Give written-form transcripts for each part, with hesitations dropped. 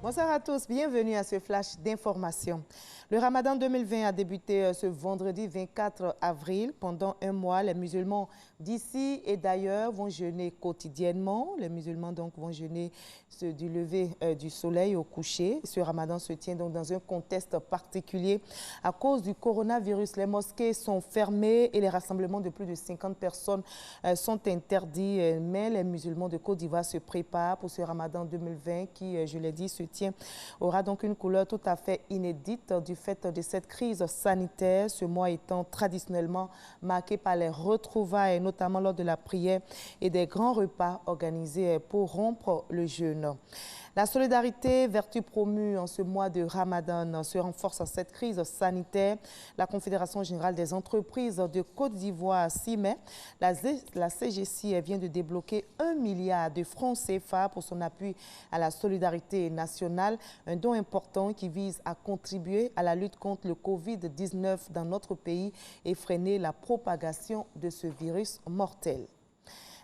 Bonsoir à tous, bienvenue à ce flash d'information. Le Ramadan 2020 a débuté ce vendredi 24 avril. Pendant un mois, les musulmans d'ici et d'ailleurs vont jeûner quotidiennement. Les musulmans donc vont jeûner du lever du soleil au coucher. Ce Ramadan se tient donc dans un contexte particulier. À cause du coronavirus, les mosquées sont fermées et les rassemblements de plus de 50 personnes sont interdits. Mais les musulmans de Côte d'Ivoire se préparent pour ce Ramadan 2020 qui, je l'ai dit, aura donc une couleur tout à fait inédite du fait de cette crise sanitaire, ce mois étant traditionnellement marqué par les retrouvailles, notamment lors de la prière et des grands repas organisés pour rompre le jeûne. La solidarité, vertu promue en ce mois de Ramadan, se renforce en cette crise sanitaire. La Confédération générale des entreprises de Côte d'Ivoire s'y met. La CGC vient de débloquer 1 milliard de francs CFA pour son appui à la solidarité nationale, un don important qui vise à contribuer à la lutte contre le Covid-19 dans notre pays et freiner la propagation de ce virus mortel.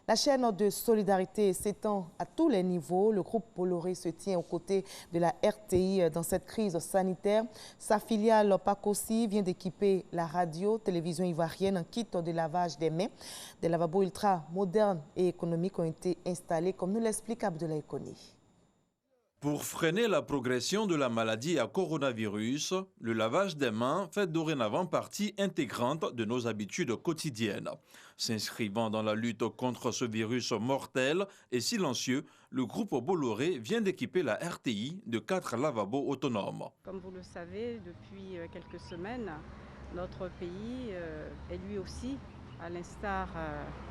La chaîne de solidarité s'étend à tous les niveaux. Le groupe Bolloré se tient aux côtés de la RTI dans cette crise sanitaire. Sa filiale Pacossi vient d'équiper la radio-télévision ivoirienne en kit de lavage des mains. Des lavabos ultra modernes et économiques ont été installés, comme nous l'explique Abdoulaye Koni. Pour freiner la progression de la maladie à coronavirus, le lavage des mains fait dorénavant partie intégrante de nos habitudes quotidiennes. S'inscrivant dans la lutte contre ce virus mortel et silencieux, le groupe Bolloré vient d'équiper la RTI de 4 lavabos autonomes. Comme vous le savez, depuis quelques semaines, notre pays est lui aussi, à l'instar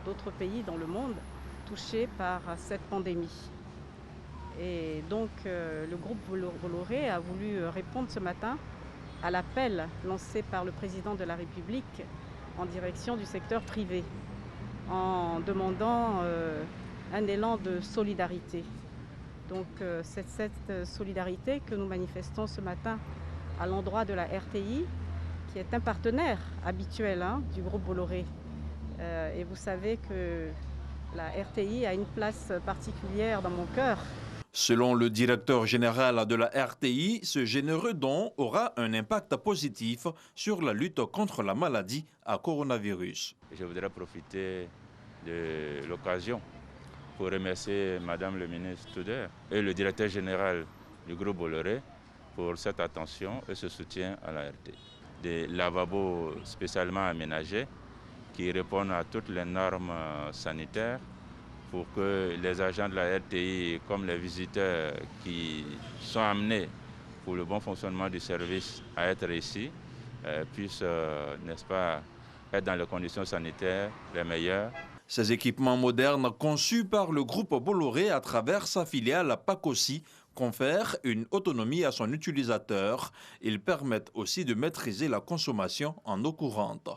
d'autres pays dans le monde, touché par cette pandémie. Et donc, le groupe Bolloré a voulu répondre ce matin à l'appel lancé par le président de la République en direction du secteur privé, en demandant un élan de solidarité. Donc, c'est cette solidarité que nous manifestons ce matin à l'endroit de la RTI, qui est un partenaire habituel du groupe Bolloré. Et vous savez que la RTI a une place particulière dans mon cœur. Selon le directeur général de la RTI, ce généreux don aura un impact positif sur la lutte contre la maladie à coronavirus. Je voudrais profiter de l'occasion pour remercier Madame le ministre Touder et le directeur général du groupe Bolloré pour cette attention et ce soutien à la RTI. Des lavabos spécialement aménagés qui répondent à toutes les normes sanitaires, pour que les agents de la RTI, comme les visiteurs qui sont amenés pour le bon fonctionnement du service à être ici, puissent, n'est-ce pas, être dans les conditions sanitaires les meilleures. Ces équipements modernes conçus par le groupe Bolloré à travers sa filiale Pacossi confèrent une autonomie à son utilisateur. Ils permettent aussi de maîtriser la consommation en eau courante.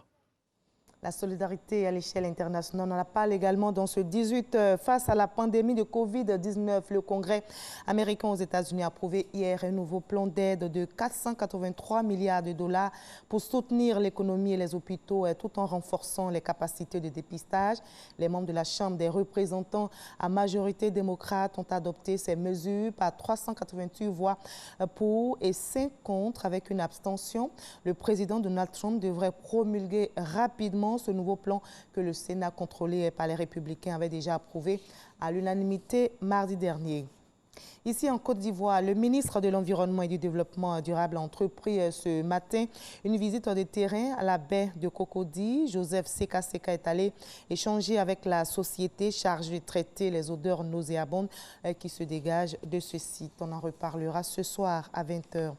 La solidarité à l'échelle internationale, on en parle également dans ce 18 face à la pandémie de Covid-19. Le Congrès américain aux États-Unis a approuvé hier un nouveau plan d'aide de 483 milliards de dollars pour soutenir l'économie et les hôpitaux tout en renforçant les capacités de dépistage. Les membres de la Chambre des représentants à majorité démocrate ont adopté ces mesures par 388 voix pour et 5 contre avec une abstention. Le président Donald Trump devrait promulguer rapidement ce nouveau plan que le Sénat contrôlé par les Républicains avait déjà approuvé à l'unanimité mardi dernier. Ici en Côte d'Ivoire, le ministre de l'Environnement et du Développement durable a entrepris ce matin une visite de terrain à la baie de Cocody. Joseph Seka est allé échanger avec la société chargée de traiter les odeurs nauséabondes qui se dégagent de ce site. On en reparlera ce soir à 20 h.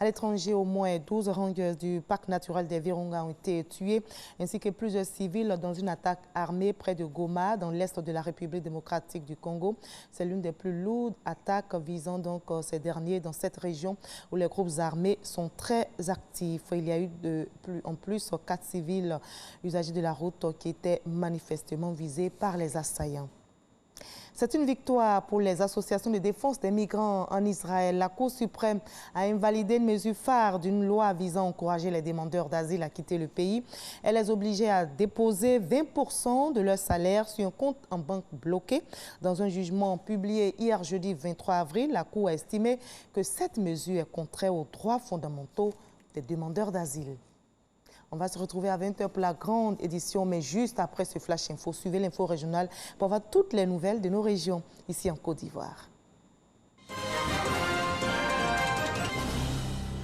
À l'étranger, au moins 12 rangers du parc naturel des Virunga ont été tués, ainsi que plusieurs civils dans une attaque armée près de Goma, dans l'est de la République démocratique du Congo. C'est l'une des plus lourdes attaques visant donc ces derniers dans cette région où les groupes armés sont très actifs. Il y a eu en plus 4 civils usagers de la route qui étaient manifestement visés par les assaillants. C'est une victoire pour les associations de défense des migrants en Israël. La Cour suprême a invalidé une mesure phare d'une loi visant à encourager les demandeurs d'asile à quitter le pays. Elle les obligeait à déposer 20% de leur salaire sur un compte en banque bloqué. Dans un jugement publié hier jeudi 23 avril, la Cour a estimé que cette mesure est contraire aux droits fondamentaux des demandeurs d'asile. On va se retrouver à 20h pour la grande édition, mais juste après ce Flash Info, suivez l'info régionale pour avoir toutes les nouvelles de nos régions ici en Côte d'Ivoire.